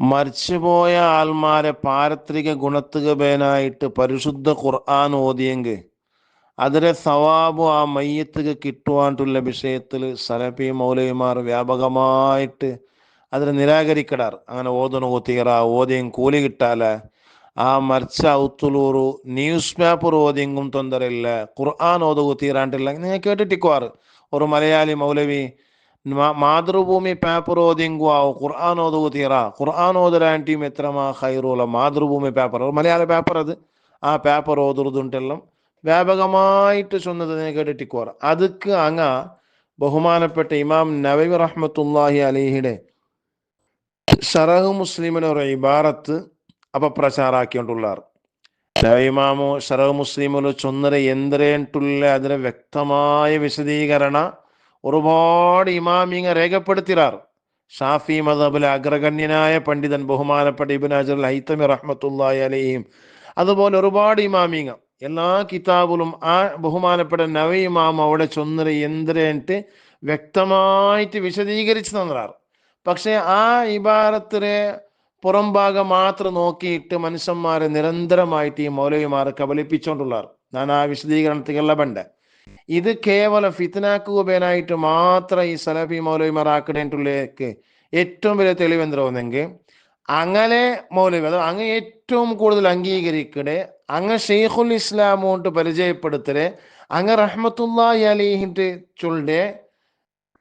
മരിച്ചുപോയ ആൾമാരെ പാരത്രിക ഗുണത്തുകബേനായിട്ട് പരിശുദ്ധ ഖുർആൻ ഓതിയെങ്കിൽ അതിലെ സവാബ് ആ മയ്യത്തുക കിട്ടുവാനുള്ള വിഷയത്തിൽ സലഫി മൗലവിമാർ വ്യാപകമായിട്ട് അതിനെ നിരാകരിക്കടാർ. അങ്ങനെ ഓതീറ ഓതിയും കൂലി കിട്ടാല. ആ മരിച്ച ഔത്തുലൂറു ന്യൂസ് പേപ്പർ ഓതിയെങ്കും തൊന്തരയില്ല, ഖുർആൻ ഓതുക തീരാണ്ടില്ല. നിങ്ങൾ കേട്ടിട്ടിക്കുവാറ് ഒരു മലയാളി മൗലവി മാതൃഭൂമി പേപ്പർ ഓതിയെങ്കു ആവും ഖുർആൻ ഓതുക തീറ. ഖുർആൻ ഓതരാൻറ്റീം എത്രമാ ഹൈറൂല മാതൃഭൂമി പേപ്പർ ഒരു മലയാള പേപ്പർ അത്. ആ പേപ്പർ ഓതുറുതുണ്ടെല്ലാം വ്യാപകമായിട്ട് ചൊന്നതിനെ കേട്ടിട്ടിക്കുവാറ്. അതുക്ക് അങ്ങ ബഹുമാനപ്പെട്ട ഇമാം നവവി റഹ്മത്തുള്ളാഹി അലൈഹിയുടെ ഷറഹ് മുസ്ലിമിന് ഒരു ഇബാറത്ത് അപപ്രചാരാക്കിക്കൊണ്ടുള്ളാർ. ഇമാമു ഷറഹ് മുസ്ലിമിൽ ചൊന്നര എന്തരേണ്ടുള്ള അതിന് വ്യക്തമായ വിശദീകരണ ഒരുപാട് ഇമാമിങ്ങ രേഖപ്പെടുത്തിറാർ. ഷാഫി മദബിലെ അഗ്രഗണ്യനായ പണ്ഡിതൻ ബഹുമാനപ്പെട്ട ഇബ്നു ഹജർ ഹൈതമി റഹ്മത്തുള്ളാഹി അലൈഹിം, അതുപോലെ ഒരുപാട് ഇമാമിങ്ങ എല്ലാ കിതാബിലും ആ ബഹുമാനപ്പെട്ട നവവി ഇമാം അവിടെ ചൊന്നര എന്തരേട്ട് വ്യക്തമായിട്ട് വിശദീകരിച്ചു തന്നാർ. പക്ഷെ ആ ഇബാറത്തിലെ പുറം ഭാഗം മാത്രം നോക്കിയിട്ട് മനുഷ്യന്മാരെ നിരന്തരമായിട്ട് ഈ മൗലവിമാർ കബളിപ്പിച്ചുകൊണ്ടുള്ളാർ. ഞാൻ ആ വിശദീകരണത്തിലുള്ള ബണ്ട് ഇത് കേവലം ഫിത്നാക്കുബേനായിട്ട് മാത്രം ഈ സലഫി മൗലവിമാർ ആക്കിടേണ്ടുള്ളേക്ക് ഏറ്റവും വലിയ തെളിവെന്തോന്നെങ്കിൽ അങ്ങനെ മൗലവി അതോ അങ്ങ് ഏറ്റവും കൂടുതൽ അംഗീകരിക്കടെ അങ്ങ് ഷെയ്ഖുൽ ഇസ്ലാം കൊണ്ട് പരിചയപ്പെടുത്തരെ അങ്ങ് റഹ്മത്തുള്ളാഹി അലൈഹിന്റെ ചൊല്ലെ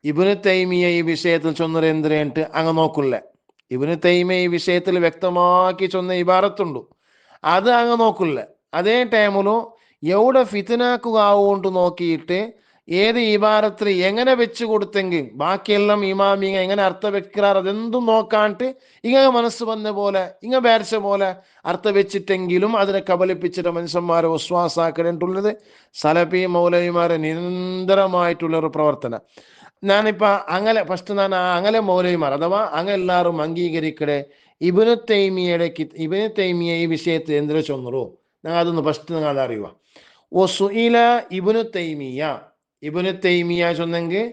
ഇബ്നു തൈമിയ ഈ വിഷയത്തിൽ ചൊന്നര എന്തിനായിട്ട് അങ്ങ് നോക്കില്ല. ഇബ്നു തൈമിയ ഈ വിഷയത്തിൽ വ്യക്തമാക്കി ചൊന്ന ഇബാറത്തുണ്ടു, അത് അങ്ങ് നോക്കില്ല. അതേ ടൈമിലു എവിടെ ഫിത്നാക്കുകൊണ്ട് നോക്കിയിട്ട് ഏത് ഇബാറത്തിൽ എങ്ങനെ വെച്ച് കൊടുത്തെങ്കിൽ ബാക്കിയെല്ലാം ഇമാമിങ്ങ എങ്ങനെ അർത്ഥം വെക്കാർ അതെന്തും നോക്കാണ്ട് ഇങ്ങ മനസ്സ് വന്ന പോലെ ഇങ്ങ വേർച്ച പോലെ അർത്ഥം വെച്ചിട്ടെങ്കിലും അതിനെ കബലിപ്പിച്ചിട്ട് മനുഷ്യന്മാരെ വിശ്വാസാക്കേണ്ടിട്ടുള്ളത് സലഫി മൗലവിമാരെ നിരന്തരമായിട്ടുള്ള ഒരു പ്രവർത്തനം. ഞാനിപ്പോ അങ്ങനെ ഫസ്റ്റ് ഞാൻ അങ്ങനെ മൗലവിമാർ അഥവാ അങ്ങ് എല്ലാവരും അംഗീകരിക്കടെ ഇബ്നു തൈമിയ ഈ വിഷയത്തിൽ എന്തിനു ചൊന്നറു ഞാൻ അതൊന്ന് ഫസ്റ്റ് നിങ്ങൾ അതറിയുക. ഒസുഇല ഇബ്നു തൈമിയ ചൊന്നെങ്കിൽ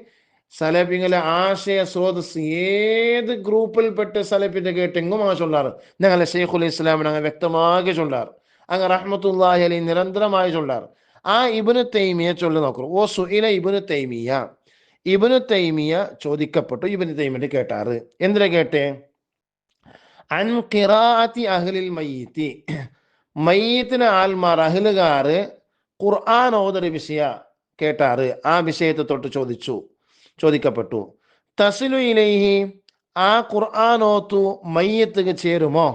സലഫിങ്ങളെ ആശയ സ്രോതസ് ഏത് ഗ്രൂപ്പിൽപ്പെട്ട സലഫിന്റെ കേട്ടെങ്കും അങ്ങ് ചൊല്ലാറ്. ഞങ്ങളെ ഷെയ്ഖുൽ ഇസ്ലാമിന് അങ്ങ് വ്യക്തമാക്കി ചൊല്ലാറ്, അങ്ങ് റഹ്മത്തുള്ളാഹി അലൈഹി നിരന്തരമായി ചൊല്ലാറ്. ആ ഇബ്നു തൈമിയ ചൊല്ലി നോക്കൂ. ഒസുഇല ഇബ്നു തൈമിയ ചോദിക്കപ്പെട്ടു. ഇബ്നു തൈമിയ കേട്ടാറ് എന്തിനാ കേട്ടേ? അൻ ഖിറാഅത്തി അഹ്ലിൽ മയ്യിത്തി, മയ്യത്തിന് ആൽമാർ അഹ്ലുകാര് ഖുർആൻ ഓതര വിഷയ കേട്ടാറ്. ആ വിഷയത്തെ തൊട്ട് ചോദിക്കപ്പെട്ടു. തസ്ലു ഇലൈഹി, ആ ഖുർആൻ ഓത്തു മയ്യത്തുക്ക് ചേരുമോ?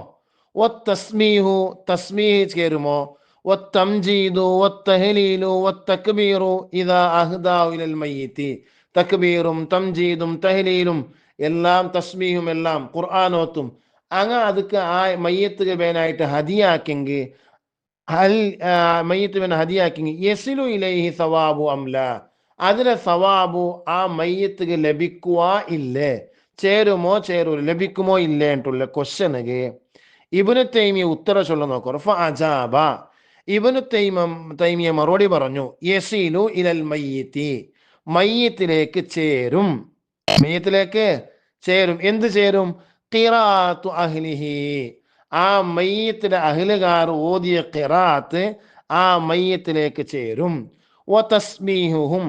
വത്തസ്മീഹു, തസ്മീഹ് ചേരുമോ? വത്തംജീദു വത്തഹ്ലീലു വത്തക്ബീറു ഇദാ അഹ്ദാ ഇലൽ മയ്യിത്തി, തക്ബീറും തംജീദും തഹ്ലീലും എല്ലാം തസ്മീഹും എല്ലാം ഖുർആനോത്തും അങ്ങ് അതൊക്കെ ആ മയ്യത്തുക ബേനായിട്ട് ഹദിയാക്കെങ്കിൽ മയ്യത്ത് ബേൻ ഹദിയാക്കെങ്കിൽ യസിലു ഇലൈഹി സവാബു അംല, അതിലെ സവാബു ആ മയ്യത്തുക ലഭിക്കുക ഇല്ലേ, ചേരുമോ ചേരൂ ലഭിക്കുമോ ഇല്ലേ എന്നുള്ള ക്വസ്റ്റ്യനുക്ക് ഇബ്നു തൈമിയ ഉത്തര ചൊല്ല നോക്കൂ. ഫഅജാബ, ഇബ്നു തൈമിയ മറുപടി പറഞ്ഞു, യസിലു ഇലൽ മയ്യിത്തി, മയ്യത്തിലേക്ക് ചേരും. മയ്യത്തിലേക്ക് ചേരും. എന്ത് ചേരും? ഖിറാഅത്തു അഹ്ലിഹി, ആ മയ്യത്തിലെ അഹ്ലുകാർ ഓതിയ ഖിറാഅത്ത് ആ മയ്യത്തിലേക്ക് ചേരും. വതസ്മീഹുഹും,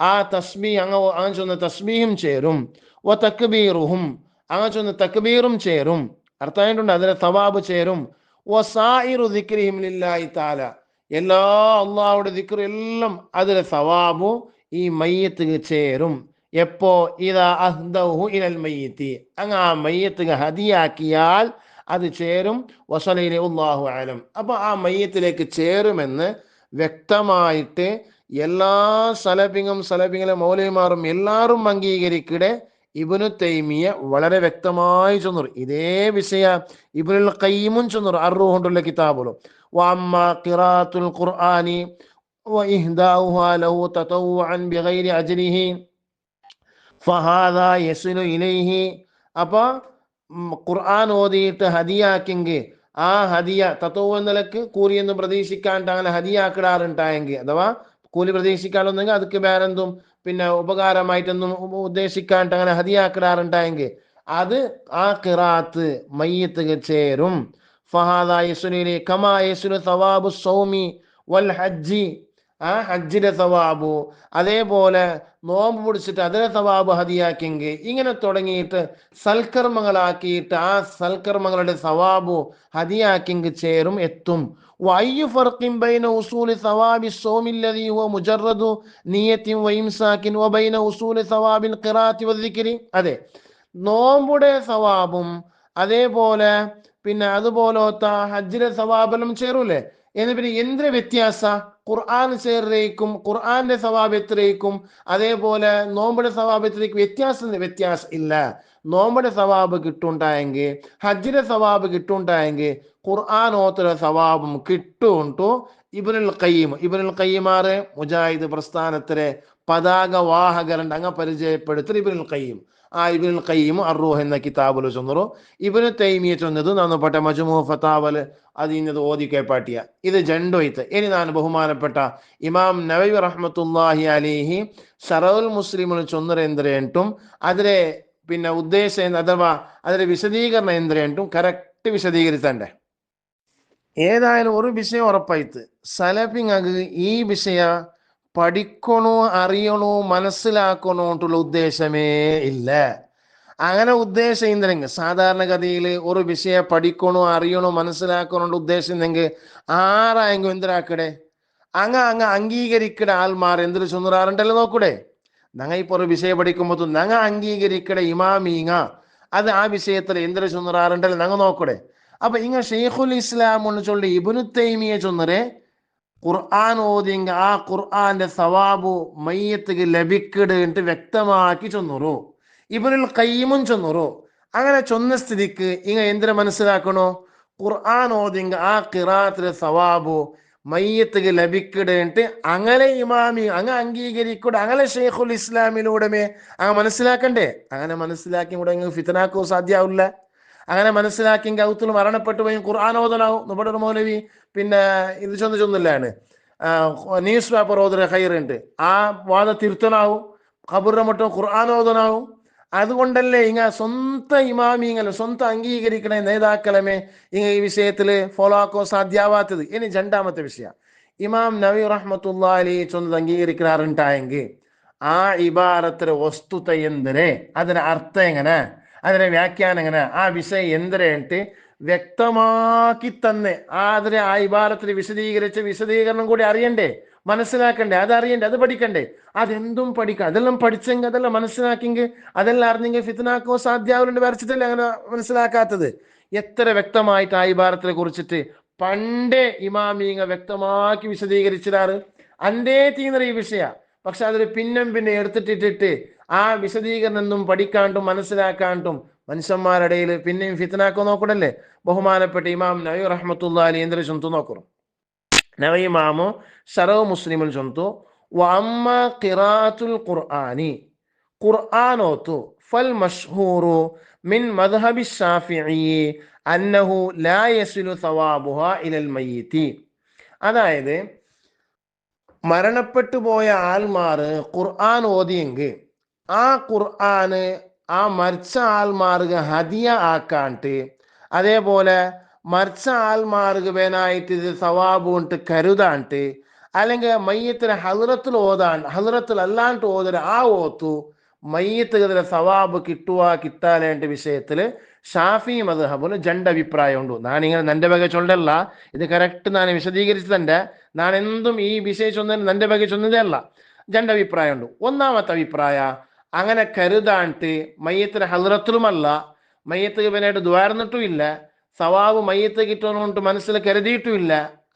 ആ തസ്മീഹ് അങ്ങ് ചൊന്ന തസ്മീഹും ചേരും. വതക്ബീറുഹും, അങ്ങ് ചൊന്ന തക്ബീറും ചേരും. അർത്ഥമായിട്ടുണ്ട്, അതിലെ സവാബ് ചേരും. വസായിറു ദിക്രിഹിം ലില്ലാഹി തആല, എല്ലാ അള്ളാഹുടെ ദിക്ർ എല്ലാം അതിലെ സവാബു ഈ മയ്യത്തുക്ക് ചേരും. എപ്പോ? ഇദാ അഹ്ദൗഹു ഇലൽ മയ്യിത്തി, അങ്ങ് ആ മയ്യത്തുക്ക് ഹദിയാക്കിയാൽ അത് ചേരും. വസലൈനി അല്ലാഹു അലം, അപ്പൊ ആ മയ്യത്തിലേക്ക് ചേരുമെന്ന് വ്യക്തമായിട്ട് എല്ലാ സലഫിങ്ങളെ മൗലവിമാരും എല്ലാവരും അംഗീകരിക്കടെ ഇബ്നു തൈമിയ വളരെ വ്യക്തമായി ചൊന്നു. ഇതേ വിഷയ ഇബ്നുൽ ഖയ്യിമും ചൊന്നു അർറൂഹുണ്ടുള്ള കിതാബുലും. വഅമ്മാ ഖിറാഅത്തുൽ ഖുർആനി വഇഹ്ദാഉഹാ ലഹു തതവ്വുഅൻ ബിഗൈരി അജ്രിഹി ഫഹാദാ യസിലു ഇലൈഹി, അപ്പൊ ഖുർആൻ ഓതിയിട്ട് ഹദിയാക്കെങ്കിൽ ആ ഹദിയ തത്വ നിലക്ക് കൂലിയെന്ന് പ്രതീക്ഷിക്കാണ്ട് അങ്ങനെ ഹദിയാക്കിടാറുണ്ടായെങ്കിൽ, അഥവാ കൂലി പ്രതീക്ഷിക്കാണെന്നെങ്കിൽ അതൊക്കെ വേറെന്തും പിന്നെ ഉപകാരമായിട്ടൊന്നും ഉദ്ദേശിക്കാണ്ട് അങ്ങനെ ഹദിയാക്കിടാറുണ്ടായെങ്കിൽ അത് ആ ഖിറാത്ത് മയ്യത്തുക ചേരും. ഫഹാദാ യസ്ലുനി കമാ യസ്ലു സവാബു സൗമി വൽ ഹജ്ജി, ആ ഹജ്ജിന്റെ സവാബു, അതേപോലെ നോമ്പ് പിടിച്ചിട്ട് അതിനെ സവാബ് ഹദിയാക്കിയെങ്കിൽ, ഇങ്ങനെ തുടങ്ങിയിട്ട് സൽക്കർമ്മങ്ങളാക്കിയിട്ട് ആ സൽക്കർമ്മങ്ങളുടെ സവാബു ഹദിയാക്കിയെങ്കിൽ ചേരും, എത്തും. വഅയ്യു ഫർഖിൻ ബൈന ഉസൂലി സവാബി സൗമി അല്ലദീ ഹുവ മുജറദു നിയ്യത്തിൻ വഇംസാകിൻ വബൈന ഉസൂലി സവാബിൽ ഖിറാഅത്തി വദ്ദിക്രി. അതെ, നോമ്പുടെ സവാബും അതേപോലെ പിന്നെ അതുപോലത്തെ ഹജ്ജിലെ സവാബെല്ലാം ചേരൂലേ. എന്ന് പിന്നെ എന്തിന് വ്യത്യാസ? ഖുർആൻ ചേർക്കും, ഖുർആന്റെ സവാബ് എത്രയ്ക്കും, അതേപോലെ നോമ്പുടെ സവാബ് എത്രയ്ക്കും വ്യത്യാസം ഇല്ല. നോമ്പുടെ സവാബ് കിട്ടുണ്ടായെങ്കിൽ, ഹജ്ജിന്റെ സവാബ് കിട്ടുണ്ടായെങ്കിൽ, ഖുർആൻ ഓത്തുടെ സവാബും കിട്ടുണ്ടു. ഇബ്നുൽ ഖയ്യിമാറ് മുജാഹിദ് പ്രസ്ഥാനത്തിലെ പതാക വാഹകരുണ്ട്, അങ്ങ് പരിചയപ്പെടുത്തി ഇബ്നുൽ ഖയ്യിം. ആ ഇബ്നുൽ ഖയ്യിം അർറൂഹ് എന്ന കിതാബിൽ ചൊന്നറു. ഇബ്നു തൈമിയ ചൊന്നത് നന്നപ്പെട്ട മജ്മൂ ഫതാവൽ അതിന്നത് ഓതി കേപ്പാട്ടിയ. ഇത് ജണ്ടോയ്ത്ത്. ഇനി ഞാൻ ബഹുമാനപ്പെട്ട ഇമാം നവവി റഹ്മത്തുള്ളാഹി അലൈഹി ശറഉൽ മുസ്ലിമിൽ ചൊന്നര എന്തിരേണ്ടും അതിലെ പിന്നെ ഉദ്ദേശം അഥവാ അതിലെ വിശദീകരണം എന്തിരേണ്ടും കറക്റ്റ് വിശദീകരിച്ചണ്ടേ. ഏതായാലും ഒരു വിഷയം ഉറപ്പായിട്ട്, സലഫിങ്ങ് ഈ വിഷയ പഠിക്കണോ അറിയണോ മനസ്സിലാക്കണോട്ടുള്ള ഉദ്ദേശമേ ഇല്ല. അങ്ങനെ ഉദ്ദേശം എന്തെങ്കിൽ സാധാരണഗതിയിൽ ഒരു വിഷയം പഠിക്കണോ അറിയണോ മനസ്സിലാക്കണോ ഉദ്ദേശം ഉണ്ടെങ്കിൽ ആരായെങ്കിലും എന്തിനാക്കടെ അങ്ങ് അംഗീകരിക്കട ആൾമാർ എന്തൊരു ചൊന്നറാറുണ്ടല്ലോ നോക്കൂടെ. ഞങ്ങൾ ഇപ്പോൾ ഒരു വിഷയം പഠിക്കുമ്പോൾ ഞങ്ങൾ അംഗീകരിക്കട ഇമാമീങ്ങ അത് ആ വിഷയത്തിൽ എന്തൊരു ചൊന്നറാറുണ്ടല്ലോ ഞങ്ങൾ നോക്കൂടെ. അപ്പൊ ഇങ്ങ ഷെയ്ഖുൽ ഇസ്ലാം എന്ന് ചൊല്ലി ഇബ്നു തൈമിയ ചൊന്നരെ ഖുർആൻ ഓതിയെങ്കിൽ ആ ഖുർആന്റെ സവാബു മയ്യത്തുക്ക് ലഭിക്കട് വ്യക്തമാക്കി ചൊന്നുറു. ഇബ്നുൽ ഖയ്യിമും ചൊന്നുറു. അങ്ങനെ ചൊന്ന സ്ഥിതിക്ക് ഇങ്ങ എന്തിനെ മനസ്സിലാക്കണോ? ഖുർആൻ ഓതിയെങ്കിൽ ആ ഖിറാഅത്തിലെ സവാബു മയ്യത്തുക്ക് ലഭിക്കട് അങ്ങനെ ഇമാമി അങ്ങ് അംഗീകരിക്കൂടെ, അങ്ങനെ ഷെയ്ഖുൽ ഇസ്ലാമിലൂടെ അങ്ങ് മനസ്സിലാക്കണ്ടേ. അങ്ങനെ മനസ്സിലാക്കി കൂടെ ഫിത്നാക്കോ സാധ്യമാവില്ല. അങ്ങനെ മനസ്സിലാക്കിയെങ്കിൽ ഔത്തുൽ മരണപ്പെട്ടു പോയി ഖുർആൻ ഓതനാവും. നമ്മുടെ ഒരു മൗലവി പിന്നെ ഇത് ചൊന്നില്ലാണ് ന്യൂസ് പേപ്പർ ഓതുന്ന ഹൈറുണ്ട്, ആ വാദ തിരുത്തനാവും. ഖബറിന്റെ മട്ടും ഖുർആൻ ഓതനാവും. അതുകൊണ്ടല്ലേ സ്വന്തം ഇമാമിങ്ങളെ സ്വന്തം അംഗീകരിക്കണ നേതാക്കളമേ ഈ വിഷയത്തിൽ ഫോളോ ആക്കോ സാധ്യമാവാത്തത്. ഇനി രണ്ടാമത്തെ വിഷയം, ഇമാം നവവി റഹ്മത്തുള്ളാഹി അലൈഹി ചൊന്നത് അംഗീകരിക്കാറുണ്ടായെങ്കിൽ ആ ഇബാറത്തിലെ വസ്തുത എന്തിനെ, അതിന്റെ അർത്ഥം എങ്ങനെ, അതിന്റെ വ്യാഖ്യാനം എങ്ങനെ, ആ വിഷയം എന്തിനായിട്ട് വ്യക്തമാക്കി തന്നെ അതിനെ ആ ഇബാറത്തിൽ വിശദീകരിച്ച വിശദീകരണം കൂടി അറിയണ്ടേ, മനസ്സിലാക്കണ്ടേ, അതറിയണ്ടേ, അത് പഠിക്കണ്ടേ. അതെന്തും പഠിക്കാം. അതെല്ലാം പഠിച്ചെങ്കിൽ അതെല്ലാം മനസ്സിലാക്കിയെങ്കിൽ അതെല്ലാം അറിഞ്ഞെങ്കിൽ ഫിത്നാക്കോ സാധ്യമാവുന്നുണ്ട്. വരച്ചിട്ടല്ലേ അങ്ങനെ മനസ്സിലാക്കാത്തത്. എത്ര വ്യക്തമായിട്ട് ആ ഇബാറത്തിനെ കുറിച്ചിട്ട് പണ്ടേ ഇമാമിങ്ങ വ്യക്തമാക്കി വിശദീകരിച്ചിടാറ്. അന്തേ തീന്നറ ഈ വിഷയ. പക്ഷെ അതിൽ പിന്നെ എടുത്തിട്ടിട്ട് ആ വിശദീകരണം ഒന്നും പഠിക്കാണ്ടും മനസ്സിലാക്കാണ്ടും മനുഷ്യന്മാരുടെയിൽ പിന്നെയും ഫിത്നാക്കോ നോക്കണല്ലേ. ബഹുമാനപ്പെട്ട ഇമാം നവവി റഹ്മത്തുള്ളാഹി അലൈഹി എന്തൊരു ചൊന്തു നോക്കണം. നവവി ഇമാമു ശറഉ മുസ്ലിമിൽ ചൊന്തു വഅമ്മ ഖിറാഅത്തുൽ ഖുർആനി, ഖുർആനോത്തു ഫൽ മഷ്ഹൂറു മിൻ മദ്ഹബി ശാഫിഈ അന്നഹു ലാ യസിലു സവാബുഹാ ഇലൽ മയ്യിത്തി. അതായത് മരണപ്പെട്ടു പോയ ആൽമാർ ഖുർആൻ ഓതിയെങ്കിൽ ആ ഖുർആന് ആ മരിച്ച ആൽമാർക്ക് ഹദിയ ആക്കാണ്ട്, അതേപോലെ മരിച്ച ആൽമാർക്ക് വേനായിട്ട് ഇത് സവാബ് കൊണ്ട് കരുതാണ്ട്, അല്ലെങ്കിൽ മയ്യത്തിന് ഹദ്റത്തിൽ അല്ലാണ്ട് ഓതര ആ ഓത്തു മയ്യത്തിന് സവാബ് കിട്ടാലേണ്ട വിഷയത്തിൽ ഷാഫി മദ്ഹബിന് അഭിപ്രായം ഉണ്ട്. ഞാനിങ്ങനെ നന്റെ വക ചൊല്ലല്ല, ഇത് കറക്റ്റ് ഞാൻ വിശദീകരിച്ചതന്നെ. ഞാൻ എന്തും ഈ വിഷയം ചൊന്ന നന്റെ വക ചൊന്നതേ അല്ല. അഭിപ്രായം ഉണ്ട്. ഒന്നാമത്തെ അഭിപ്രായ, അങ്ങനെ കരുതാണ്ട് മയ്യത്തിന് ഹദ്റത്തിലുമല്ല, മയ്യത്ത് പിന്നായിട്ട് ദ്വാരന്നിട്ടും ഇല്ല, സവാബ് മയ്യത്ത് കിട്ടുന്നോണ്ട് മനസ്സിൽ കരുതിയിട്ടുമില്ല,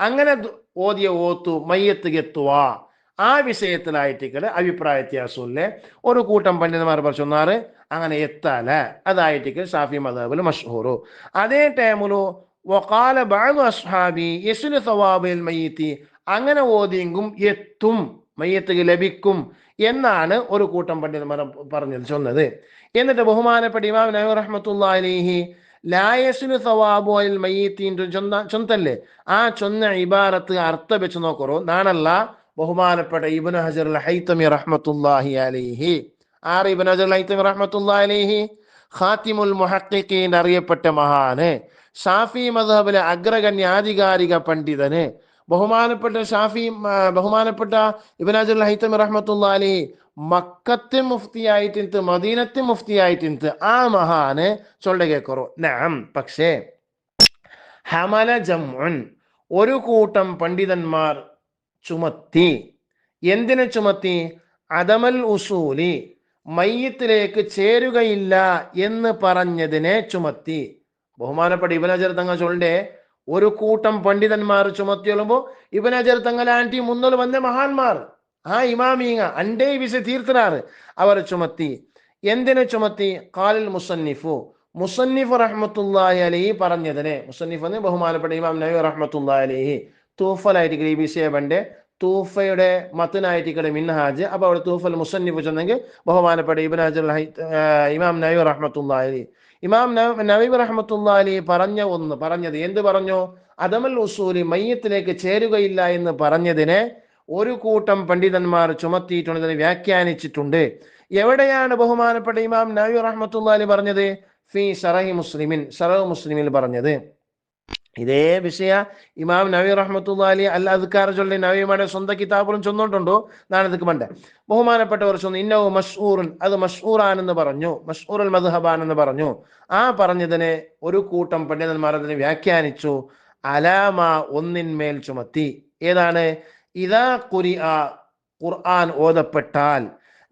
അങ്ങനെ ഓതിയ ഓത്തു മയ്യത്ത് എത്തുക ആ വിഷയത്തിലായിട്ട് അഭിപ്രായ വ്യത്യാസമില്ലേ. ഒരു കൂട്ടം പണ്ഡിതന്മാർ പറഞ്ഞാറ് അങ്ങനെ എത്താല, അതായിട്ട് ഷാഫി മദ്ഹബിൽ മഷ്ഹൂറു. അതേ ടൈമിലു വഖാല ബഅദു അസ്ഹാബി യസ്ലു സവാബിൽ മയ്യിത്തി, അങ്ങനെ ഓതിയെങ്കും എത്തും, മയ്യത്ത് ലഭിക്കും എന്നാണ് ഒരു കൂട്ടം പണ്ഡിതന്മാർ ചൊന്നത്. എന്നിട്ട് ബഹുമാനപ്പെട്ട ഇമാം നവവി റഹ്മത്തുള്ളാഹി അലൈഹി ലാ യസ്ലു സവാബു അൽ മയ്യിത്തി ചൊന്തല്ലേ, ആ ചൊന്ന ഇബാറത്ത് അർത്ഥം വെച്ച് നോക്കറോ. നാണല്ല ബഹുമാനപ്പെട്ട ഇബ്നു ഹജർ അൽ ഹൈതമി റഹ്മത്തുള്ളാഹി അലൈഹി. ആർ ഇബ്നു ഹജർ അൽ ഹൈതമി റഹ്മത്തുള്ളാഹി അലൈഹി ഖാത്തിമുൽ മുഹഖിഖീൻ അറിയപ്പെട്ട മഹാന്, ഷാഫി മദ്ഹബിലെ അഗ്രഗണ്യ ആധികാരിക പണ്ഡിതന്, ബഹുമാനപ്പെട്ട ബഹുമാനപ്പെട്ട ഇബ്നു ഹജറുൽ ഹൈതമി റഹ്മത്തുള്ളാഹി അലൈഹി മക്കത്തെ മുഫ്തിയായിട്ടിന്ത് മദീനത്തെ മുഫ്തിയായിട്ടിന്ത് ആ മഹാന് ചൊല്ല കേക്കറോ നഅം. പക്ഷേ ഹമല ജംഉൻ ഒരു കൂട്ടം പണ്ഡിതന്മാർ ചുമത്തി. എന്തിനെ ചുമത്തി? അദമൽ ഉസൂലി മയ്യത്തിലേക്ക് ചേരുകയില്ല എന്ന് പറഞ്ഞതിനെ ചുമത്തി. ബഹുമാനപ്പെട്ട ഇബ്നു ഹജർ തങ്ങൾ ചൊല്ലേ ഒരു കൂട്ടം പണ്ഡിതന്മാർ ചുമത്തിയുള്ളപ്പോ ഇബ്നു ഹജർ തങ്ങളാണ്ടി മുന്നോട്ട് വന്ന മഹാന്മാർ ആ ഇമാമീങ്ങ അണ്ടേ വിശ തീർത്തനാറ് അവർ ചുമത്തി. എന്തിനെ ചുമത്തി? ഖാലിൽ മുസന്നിഫു മുസന്നിഫ് റഹ്മത്തുള്ളാഹി അലൈഹി പറഞ്ഞതിനെ. മുസന്നിഫ് എന്ന് ബഹുമാനപ്പെട്ട ഇമാം നവവി റഹ്മത്തുള്ളാഹി അലൈഹി തൂഫലായിട്ട് ഈ വിഷയബന്റെ തൂഫയുടെ മത്തനായിട്ട് മിൻഹാജ്. അപ്പൊ അവിടെ തൂഫൽ മുസന്നിഫ് ചെന്നെങ്കിൽ ബഹുമാനപ്പെട്ട ഇബ്നു ഹജർ ഇമാം നവവി റഹ്മത്തുള്ളാഹി അലൈഹി ഇമാം നവവി റഹ്മത്തുള്ളാഹി അലൈഹി പറഞ്ഞത് എന്ത് പറഞ്ഞു? അദമൽ ഉസൂലി മയ്യത്തിലേക്ക് ചേരുകയില്ല എന്ന് പറഞ്ഞതിനെ ഒരു കൂട്ടം പണ്ഡിതന്മാർ ചുമത്തിയിട്ടുണ്ട്, അതിനെ വ്യാഖ്യാനിച്ചിട്ടുണ്ട്. എവിടെയാണ് ബഹുമാനപ്പെട്ട ഇമാം നവവി റഹ്മത്തുള്ളാഹി അലൈഹി പറഞ്ഞത്? ഫി ശറഹി മുസ്ലിമിൻ, ശറഹ് മുസ്ലിമിൽ പറഞ്ഞത്. ഇതേ വിഷയ ഇമാം നവവി റഹ്മത്തുള്ളാഹി അലൈഹി അൽ അദ്കാർ ചൊല്ലി നവവിയുടെ സ്വന്തം കിതാബുകളും ചൊന്നോണ്ടുണ്ടോ? നാളെ പണ്ട് ബഹുമാനപ്പെട്ടവർ ചൊന്നു ഇന്നഹു മഷ്ഹൂറുൻ, അത് മഷ്ഹൂറാനെന്ന് പറഞ്ഞു, മഷ്ഹൂറുൽ മദ്ഹബാനെന്ന് പറഞ്ഞു. ആ പറഞ്ഞതിനെ ഒരു കൂട്ടം പണ്ഡിതന്മാർ അതിനെ വ്യാഖ്യാനിച്ചു. അലാമ ഒന്നിന്മേൽ ചുമത്തി. ഏതാണ്? ഇദാ ഖുരിഅ ഖുർആൻ ഓതപ്പെട്ടാൽ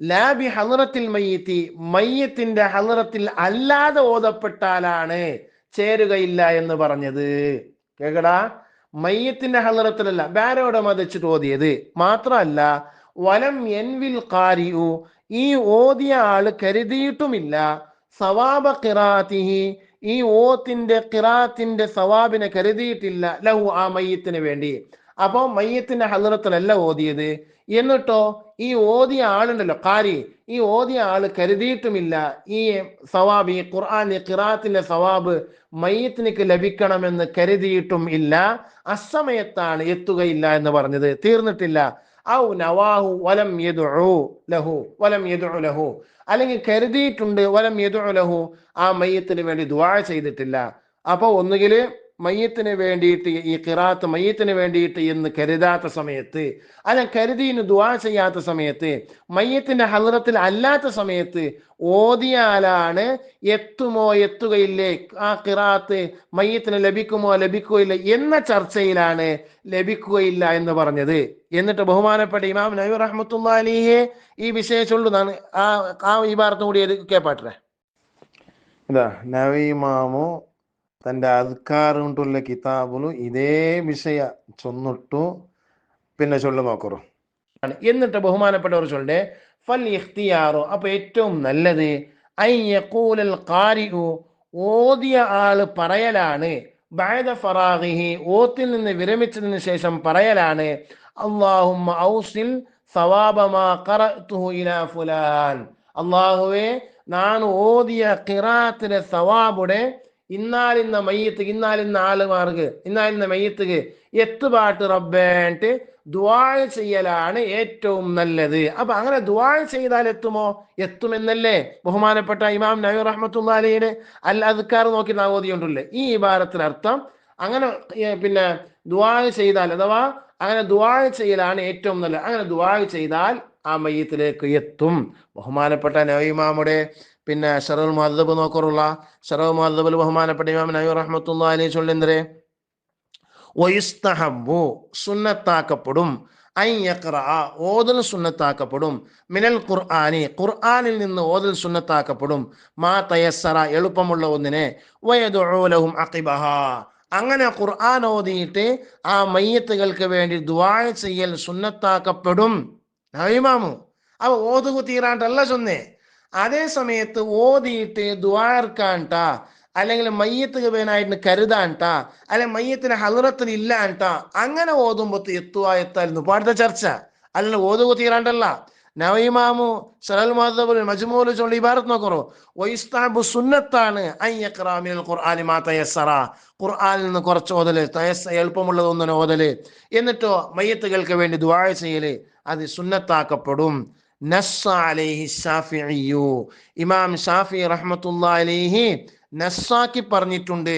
ലാ ബി ഹളറത്തിൽ മയ്യിത്തി മയ്യത്തിന്റെ ഹളറത്തിൽ അല്ലാതെ ഓതപ്പെട്ടാലാണ് ചേരുകയില്ല എന്ന് പറഞ്ഞത്. കേക്കടാ, മയ്യത്തിന്റെ ഹളറത്തിലല്ല വേറെവിടെ മതിച്ചിട്ട് ഓതിയത്. മാത്രമല്ല വലം യൻവിൽ ഖാരിഉ ഈ ഓതിയ ആള് കരുതിയിട്ടുമില്ല സവാബ ഖിറാഅത്തിഹി ഈ ഓത്തിന്റെ ഖിറാഅത്തിന്റെ സവാബിനെ കരുതിയിട്ടില്ല ലഹു ആ മയ്യത്തിന് വേണ്ടി. അപ്പൊ മയ്യത്തിന്റെ ഹളറത്തിലല്ല ഓതിയത്. എന്നിട്ടോ ഈ ഓതിയ ആളുണ്ടല്ലോ ഖാരി, ഈ ഓതിയ ആള് കരുതിയിട്ടുമില്ല ഈ സവാബ്, ഈ ഖുർആൻ ഖിറാഅത്തിന്റെ സവാബ് മയ്യത്തിനിക്ക് ലഭിക്കണമെന്ന് കരുതിയിട്ടും ഇല്ല. അസമയത്താണ് എത്തുകയില്ല എന്ന് പറഞ്ഞത്. തീർന്നിട്ടില്ല. ഔ നവാഹു വലം യദ്ഉ ലഹു വലം യദ്ഉ ലഹു അല്ലെങ്കിൽ കരുതിയിട്ടുണ്ട് വലം യദ്ഉ ലഹു ആ മയ്യത്തിന് വേണ്ടി ദുആ ചെയ്തിട്ടില്ല. അപ്പൊ ഒന്നുകില് മയ്യത്തിന് വേണ്ടിയിട്ട് ഈ ഖിറാത്ത് മയ്യത്തിന് വേണ്ടിയിട്ട് എന്ന് കരുതാത്ത സമയത്ത്, അല്ല കരുതിന് ദുആ ചെയ്യാത്ത സമയത്ത്, മയ്യത്തിന്റെ ഹളറത്തിൽ അല്ലാത്ത സമയത്ത് ഓതിയാലാണ് എത്തുമോ എത്തുകയില്ലേ, ആ ഖിറാത്ത് മയ്യത്തിന് ലഭിക്കുമോ ലഭിക്കുകയില്ല എന്ന ചർച്ചയിലാണ് ലഭിക്കുകയില്ല എന്ന് പറഞ്ഞത്. എന്നിട്ട് ബഹുമാനപ്പെട്ട ഇമാം നവവി റഹ്മത്തുള്ളാഹി അലൈഹി ഈ വിഷയം ചൊല്ലുന്നതാണ്. ആ ഇബാറത്തും കൂടി കേപ്പാട്ടെ. ഇതാ നവവി ഇമാമു തൻ്റെ അദ്കാറുകൊണ്ടുള്ള കിതാബിലും ഇതേ വിഷയ ചൊന്നിട്ടു പിന്നെ ചൊല്ലു നോക്കറു. എന്നിട്ട് ബഹുമാനപ്പെട്ടവർ ചൊല്ലേ ഫൽ ഇഖ്തിയാറു അപ്പൊ ഏറ്റവും നല്ലത് ഐ യഖൂലൽ ഖാരിഉ ഓതിയ ആള് പറയലാണ്, ബഅദ ഫറാഗിഹി ഓത്തിൽ നിന്ന് വിരമിച്ചതിന് ശേഷം പറയലാണ്, അല്ലാഹുമ്മ ഔസിൽ സവാബ മാ ഖറഅതുഹു ഇലാ ഫുലാൻ അല്ലാഹുവേ ഞാൻ ഓതിയ ഖിറാഅത്തിലെ സവാബുടെ ഇന്നാലിന്ന മയ്യത്ത് ഇന്നാലിന്ന ആളുമാർക്ക് ഇന്നാലിന്ന മയ്യത്തുക്ക് എത്തുപാട്ട് റബ്ബേൻട്ട് ദുആ ചെയ്യലാണ് ഏറ്റവും നല്ലത്. അപ്പൊ അങ്ങനെ ദുആ ചെയ്താൽ എത്തുമോ? എത്തുമെന്നല്ലേ ബഹുമാനപ്പെട്ട ഇമാം നവവി റഹ്മത്തുള്ളാഹി അലൈഹി അൽ അദ്കാർ നോക്കി നാം ഓതിക്കൊണ്ടല്ലേ. ഈ ഇബാറത്തിന് അർത്ഥം അങ്ങനെ പിന്നെ ദുആ ചെയ്താൽ അഥവാ അങ്ങനെ ദുആ ചെയ്യലാണ് ഏറ്റവും നല്ലത്. അങ്ങനെ ദുആ ചെയ്താൽ ആ മയ്യത്തിലേക്ക് എത്തും. ബഹുമാനപ്പെട്ട നവവി ഇമാമുടെ പിന്നെ ശറഹുൽ മുഹദ്ദബ് നോക്കറുള്ള ശറഹുൽ മുഹദ്ദബിൽ ബഹുമാനപ്പെട്ട ഇമാം നവവി റഹ്മത്തുള്ളാഹി അലൈഹി ചൊല്ലുന്നതേ വയുസ്തഹബ്ബു സുന്നത്താക്കപ്പെടും, അൻ യഖറഅ ഓതൽ സുന്നത്താക്കപ്പെടും, മിനൽ ഖുർആനി ഖുർആനിൽ നിന്ന് ഓതൽ സുന്നത്താക്കപ്പെടും, മാ തയസ്സറ എളുപ്പമുള്ള ഒന്നിനെ, വയദഉ ലഹും അഖിബഹ അങ്ങനെ ഖുർആൻ ഓതിയിട്ട് ആ മയ്യത്തുകൾക്ക് വേണ്ടി ദുആ ചെയ്യൽ സുന്നത്താക്കപ്പെടും. ഇമാമു അവ ഓതുകു തീരാണ്ടല്ല ചൊന്നേ. അതേ സമയത്ത് ഓതിയിട്ട് ദുആർക്കാൻട്ട അല്ലെങ്കിൽ മയ്യത്ത് വേനായിട്ട് കരുതാൻട്ട അല്ലെങ്കിൽ മയ്യത്തിന് ഹളറത്തിൽ ഇല്ലാൻട്ട അങ്ങനെ ഓതുമ്പോ എത്തുക എത്തായിരുന്നു പാടുത്ത ചർച്ച. അല്ല ഓതുകു തീരാണ്ടല്ല. നവഇമാമു ശറഹുൽ മുഹദ്ദബിൽ മജ്മൂഉൽ ചൊല്ലി ഇബാറത്ത് നോക്കറോ വയുസ്തഹബ്ബു സുന്നത്താണ് അൻ യഖറഅ മിനൽ ഖുർആനി മാ തയസ്സറ ഖുർആനിൽ നിന്ന് കുറച്ച് ഓതല് എളുപ്പമുള്ളത് ഒന്നിനെ ഓതല് എന്നിട്ടോ മയ്യത്തുകൾക്ക് വേണ്ടി ദുആ ചെയ്യല് അത് സുന്നത്താക്കപ്പെടും. നസ്സ അലൈഹി ശാഫിഇയ്യു, ഇമാം ഷാഫി റഹ്മത്തുള്ളാഹി അലൈഹി നസ്സാക്കി പറഞ്ഞിട്ടുണ്ട്,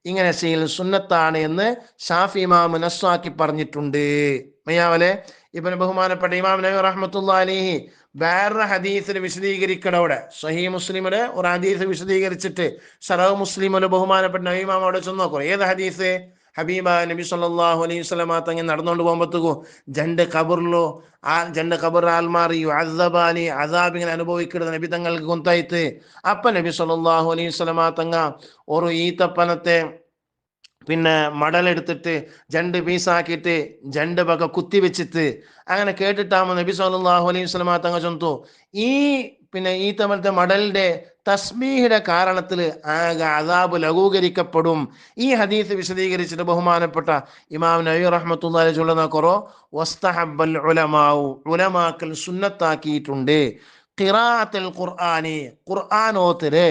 ഇങ്ങനെ ചെയ്യൽ സുന്നത്താണ് എന്ന് ഷാഫി ഇമാം നസ്സാക്കി പറഞ്ഞിട്ടുണ്ട്. മയ്യാവലെ ഇബ്നു ബഹുമാനപ്പെട്ട ഇമാം നബി റഹ്മത്തുള്ളാഹി അലൈഹി വേറെ ഹദീസിൽ വിശദീകരിക്കണം. അവിടെ സ്വഹീഹ് മുസ്ലിമിലെ ഒരു ഹദീസ് വിശദീകരിച്ചിട്ട് സറഹ് മുസ്ലിമിലെ ബഹുമാനപ്പെട്ട നബി ഇമാം അവിടെ ചെന്ന് നോക്കും. ഏത് ഹദീസ്? ഹബീബ നബി സല്ലല്ലാഹു അലൈഹി വസല്ലമ തങ്ങൾ നടന്നുകൊണ്ട് പോകുമ്പോഴത്തേക്കും രണ്ട് ഖബർ ആൽമാറിയു അസബാനി അസാബ് ഇങ്ങനെ അനുഭവിക്കുന്നത് നബി തങ്ങൾക്ക് കൊന്തായിട്ട്. അപ്പൊ നബി സല്ലല്ലാഹു അലൈഹി വസല്ലമ തങ്ങ ഒരു ഈത്തപ്പനത്തെ പിന്നെ മടലെടുത്തിട്ട് രണ്ട് പീസാക്കിയിട്ട് രണ്ട് പക കുത്തി വെച്ചിട്ട് അങ്ങനെ കേട്ടിട്ടാകുമ്പോൾ നബി സല്ലല്ലാഹു അലൈഹി വസല്ലമ തങ്ങൾ ചൊന്നു, ഈ ഈത്തപ്പനത്തെ മടലിന്റെ തസ്ബീഹിന്റെ കാരണത്തിൽ ആകെ അദാബ് ലഘൂകരിക്കപ്പെടും. ഈ ഹദീസ് വിശദീകരിച്ചിട്ട് ബഹുമാനപ്പെട്ട ഇമാം നബി റഹ്മത്തുള്ളാഹി അലൈഹി ചൊല്ലുന്ന കുറോ വസ്തഹബ്ബൽ ഉലമാഉ, ഉലമാക്കൾ സുന്നത്താക്കിയിട്ടുണ്ട് ഖിറാഅത്തുൽ ഖുർആനി, ഖുർആൻ ഓതല്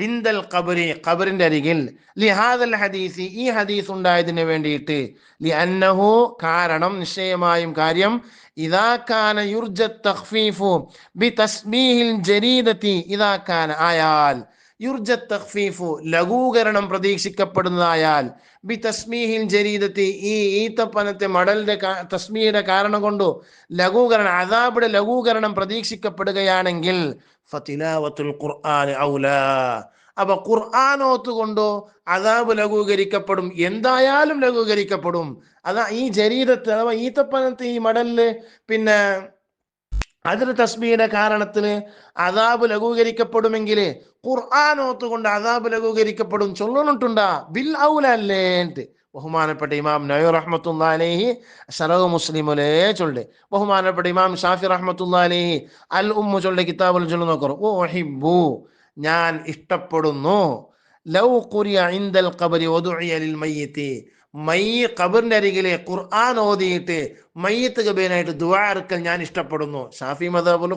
ഇൻദൽ ഖബരി, ഖബറിന്റെ അരികിൽ, ലിഹാദൽ ഹദീസി, ഈ ഹദീസ് ഉണ്ടായതിന് വേണ്ടിയിട്ട്, ലിഅന്നഹു, കാരണം നിശ്ചയമായും കാര്യം, ഇദാ കാന യുർജ തഖ്ഫീഫു ബിതസ്ബീഹിൽ ജരീദതി, ഇദാ കാന ആയാൽ, യുർജ തഖ്ഫീഫു ലഘൂകരണം പ്രതീക്ഷിക്കപ്പെടുന്നതായാൽ, ബിതസ്ബീഹിൽ ജരീദതി ഈ ഈത്തപ്പനത്തെ മടലിന്റെ തസ്ബീഹിന്റെ കാരണം കൊണ്ടു ലഘൂകരണം അദാബിയുടെ ലഘൂകരണം പ്രതീക്ഷിക്കപ്പെടുകയാണെങ്കിൽ ഫതിലാവത്തുൽ ഖുർആൻ ഔലാ, അപ്പൊ ഖുർആനോത്ത് കൊണ്ടോ അദാബ് ലഘൂകരിക്കപ്പെടും, എന്തായാലും ലഘൂകരിക്കപ്പെടും. അതാ ഈ ജരീദത്ത് അഥവാ ഈത്തപ്പനത്തെ ഈ മടലില് പിന്നെ അതിന് തസ്ബീഹിന്റെ കാരണത്തിന് അദാബ് ലഘൂകരിക്കപ്പെടുമെങ്കിൽ ഖുർആനോത്ത് കൊണ്ട് അദാബ് ലഘൂകരിക്കപ്പെടും ചൊല്ലുന്നുണ്ടാ ബിൽ ഔലല്ലേട്ട് ബഹുമാനപ്പെട്ട ഇമാം നബി റഹ്മത്തുള്ളാഹി അലൈഹി ശറഹ് മുസ്ലിമിലെ ചൊല്ല്. ബഹുമാനപ്പെട്ട ഇമാം ഷാഫി റഹ്മത്തുള്ളാഹി അലൈഹി അൽ ഉമ്മു ചൊല്ലെ കിതാബിൽ ചൊല്ലു നോക്കറോ, ഓ ഹിബ്ബു, ഞാൻ ഇഷ്ടപ്പെടുന്നു, ലൗ ഖുരിയ ഇൻദൽ ഖബരി വദുഇയ ലിൽ മയ്യിത്തി, ഖബറിന്റെ അരികിലെ ഖുർആൻ ഓതിയിട്ട് മയ്യത്ത് ഗബേനായിട്ട് ദുആ ഇറക്കൽ ഞാൻ ഇഷ്ടപ്പെടുന്നു. ഷാഫി മദ്ഹബിൽ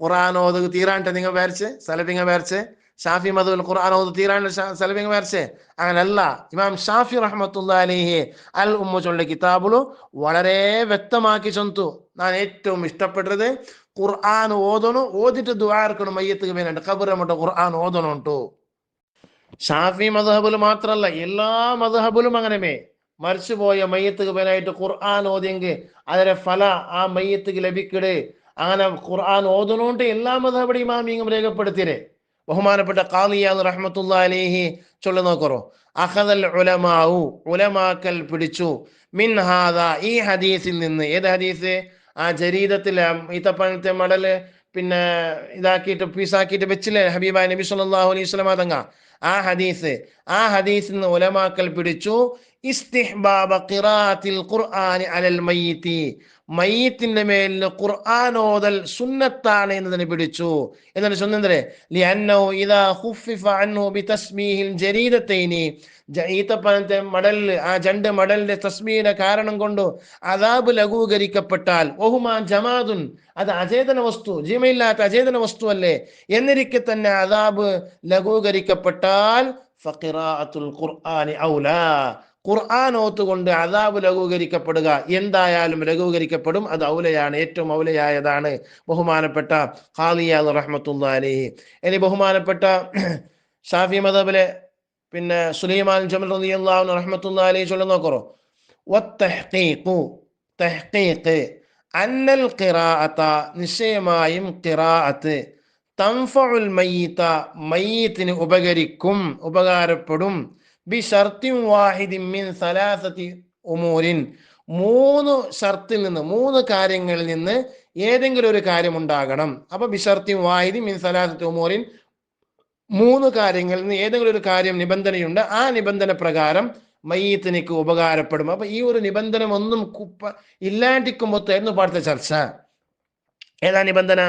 ഖുർആൻ ഓത് തീരാണ്ട് നിങ്ങൾ വിചാരിച്ച് സലഫിങ്ങ വിചാരിച്ച് ഷാഫി മദ്ഹബിൽ ഖുർആൻ ഓത് തീരാണ്ട് സലഫിങ്ങ വിചാരിച്ച് അങ്ങനല്ല. ഇമാം ഷാഫി റഹ്മത്തുള്ളാഹി അലൈഹി അൽ ഉമ്മു ചൊല്ലെ കിതാബിലു വളരെ വ്യക്തമാക്കി ചൊന്തു, ഞാൻ ഏറ്റവും ഇഷ്ടപ്പെട്ടത് ഖുർആൻ ഓതിട്ട് ദുആ ഇറക്കണം മയ്യത്ത് ഗബേനായിട്ട് ഖബറിൽ ഖുർആൻ ഓതണുണ്ടു. ഷാഫി മദ്ഹബിൽ മാത്രല്ല എല്ലാ മദ്ഹബിലും അങ്ങനെമേ മരിച്ചുപോയ മയ്യത്തുക്ക് പേരായിട്ട് ഖുർആൻ ഓതിയെങ്കിൽ അതിന്റെ ഫല ആ മയ്യത്തുക്ക് ലഭിക്കട്. അങ്ങനെ ഖുർആൻ ഓതുന്നോണ്ട് എല്ലാ മദ്ഹബിയുടെ ഇമാമിയും രേഖപ്പെടുത്തിയേ. ബഹുമാനപ്പെട്ട ഖാദി ഇയാദ് റഹ്മത്തുള്ളാഹി അലൈഹി ചൊല്ലു നോക്കറോ, അഖദൽ ഉലമാഉ, ഉലമാക്കൽ പിടിച്ചു, മിൻ ഹാദാ, ഈ ഹദീസിൽ നിന്ന്. ഏത് ഹദീസ്? ആ ജരീദത്തിലെ ഈത്തപ്പനത്തെ മടല് പിന്നെ ഇതാക്കിയിട്ട് പീസാക്കിയിട്ട് വെച്ചില്ലേ ഹബീബായ നബി സല്ലല്ലാഹു അലൈഹി വസല്ലമ തങ്ങ, ആ ഹദീസിൽ നിന്ന് ഉലമാക്കൽ പിടിച്ചു ഇസ്തിഹ്ബാബ ഖിറാഅത്തിൽ ഖുർആനി അലൽ മയ്യിത്തി, മയ്യിത്തിന്റെ മേലിൽ ഖുർആൻ ഓതൽ സുന്നത്താണ് എന്നതിനെ പിടിച്ചു. എന്നിട്ട് ചൊന്നേ ലിഅന്നഹു ഇദാ ഖുഫിഫ അൻഹു ബിതസ്ബീഹിൽ ജരീദതൈനി, ഈത്തപ്പനത്തെ മടലിൽ ആ രണ്ട് മടലിന്റെ തസ്ബീഹിന്റെ കാരണം കൊണ്ട് അദാബ് ലഘൂകരിക്കപ്പെട്ടാൽ, ഒഹുമാ ജമാദുൻ, അത് അചേതന വസ്തു, ജീവയില്ലാത്ത അചേതന വസ്തു അല്ലേ, എന്നിരിക്കെ തന്നെ അദാബ് ലഘൂകരിക്കപ്പെട്ടാൽ ഫഖിറാഅത്തുൽ ഖുർആനി ഔലാ, ഖുർആൻ ഓത്തുകൊണ്ട് അദാബ് ലഘൂകരിക്കപ്പെടുക എന്തായാലും ലഘൂകരിക്കപ്പെടും, അത് ഔലയാണ്, ഏറ്റവും ഔലയായതാണ്. ബഹുമാനപ്പെട്ട ഖാദി ഇയാദ് റഹ്മത്തുള്ളാഹി അലൈഹി. ഇനി ബഹുമാനപ്പെട്ട ഷാഫി മദ്ഹബിലെ പിന്നെ സുലൈമാൻ ജമൽ റളിയല്ലാഹു അൻഹു റഹ്മത്തുള്ളാഹി അലൈഹി ചൊല്ലു നോക്കറോ, വത്തഹ്ഖീഖു, തഹ്ഖീഖ്, അന്നൽ ഖിറാഅത, നിശ്ചയമായും ഖിറാഅത്ത്, തൻഫഉൽ മയ്യിത, മയ്യിത്തിന് ഉപകരിക്കും, ഉപകാരപ്പെടും, ബിശർത്തിൻ വാഹിദിൻ മിൻ സലാസതി ഉമൂരിൻ, മൂന്ന് ഷർത്തിൽ നിന്ന്, മൂന്ന് കാര്യങ്ങളിൽ നിന്ന് ഏതെങ്കിലും ഒരു കാര്യം ഉണ്ടാകണം. അപ്പൊ ബിശർത്തിൻ വാഹിദിൻ മിൻ സലാസതി ഉമൂരിൻ, മൂന്ന് കാര്യങ്ങളിൽ നിന്ന് ഏതെങ്കിലും ഒരു കാര്യം നിബന്ധനയുണ്ട്, ആ നിബന്ധന പ്രകാരം മയ്യത്തിനിക്ക് ഉപകാരപ്പെടും. അപ്പൊ ഈ ഒരു നിബന്ധന ഒന്നും ഇല്ലാണ്ടിരിക്കുമ്പോഴായിരുന്നു പാടത്തെ ചർച്ച. ഏതാ നിബന്ധന?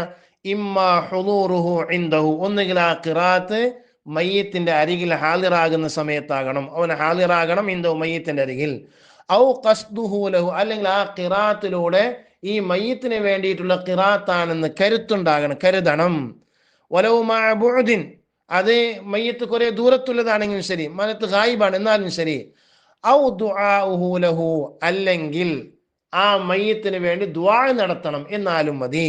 ഇമ്മാ ഹുദൂറുഹു ഇൻദഹു, ഒന്നുകിൽ ആ ഖിറാഅത്ത് മയ്യത്തിന്റെ അരികിൽ ഹാളിറാകുന്ന സമയത്താകണം, അവന് ഹാളിറാകണം ഇൻദഹു മയ്യത്തിന്റെ അരികിൽ, ഔ ഖസ്ദുഹു ലഹു, അല്ലെങ്കിൽ ആ ഖിറാഅത്തിലൂടെ ഈ മയ്യത്തിന് വേണ്ടിയിട്ടുള്ള ഖിറാഅത്താണെന്ന് കരുതണം. വലൗ മഅ ബുഅദിൻ, അത് മയ്യത്ത് കുറെ ദൂരത്തുള്ളതാണെങ്കിലും ശരി, മനത്ത് ഗായിബാണ് എന്നാലും ശരി, ഔ ദുആഉഹു ലഹു, അല്ലെങ്കിൽ ആ മയ്യത്തിന് വേണ്ടി ദുആ നടത്തണം എന്നാലും മതി.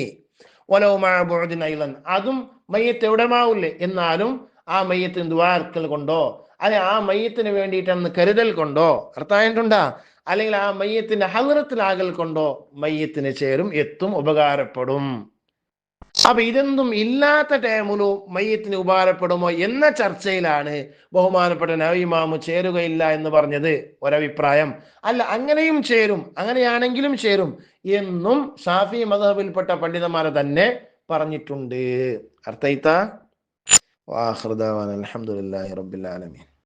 അതും മയ്യത്ത് എവിടെമാവില്ലേ, എന്നാലും ആ മയ്യത്തിന് ദ്വാർക്കൽ കൊണ്ടോ അല്ലെ ആ മയ്യത്തിന് വേണ്ടിയിട്ടെന്ന് കരുതൽ കൊണ്ടോ, അർത്ഥമായിട്ടുണ്ടാ, അല്ലെങ്കിൽ ആ മയ്യത്തിന്റെ ഹദ്റത്തിലാകൽ കൊണ്ടോ മയ്യത്തിന് ചേരും, എത്തും, ഉപകാരപ്പെടും. അപ്പൊ ഇതൊന്നും ഇല്ലാത്ത ടൈമിലു മയ്യത്തിന് ഉപകാരപ്പെടുമോ എന്ന ചർച്ചയിലാണ് ബഹുമാനപ്പെട്ട നവവി ഇമാമ് ചേരുകയില്ല എന്ന് പറഞ്ഞത് ഒരഭിപ്രായം. അല്ല, അങ്ങനെയും ചേരും, അങ്ങനെയാണെങ്കിലും ചേരും എന്നും ഷാഫി മദ്ഹബിൽപ്പെട്ട പണ്ഡിതന്മാരെ തന്നെ പറഞ്ഞിട്ടുണ്ട്. അർത്ഥൈത്ത. വാഖിറു ദഅവാന അൽഹംദുലില്ലാഹി റബ്ബിൽ ആലമീൻ.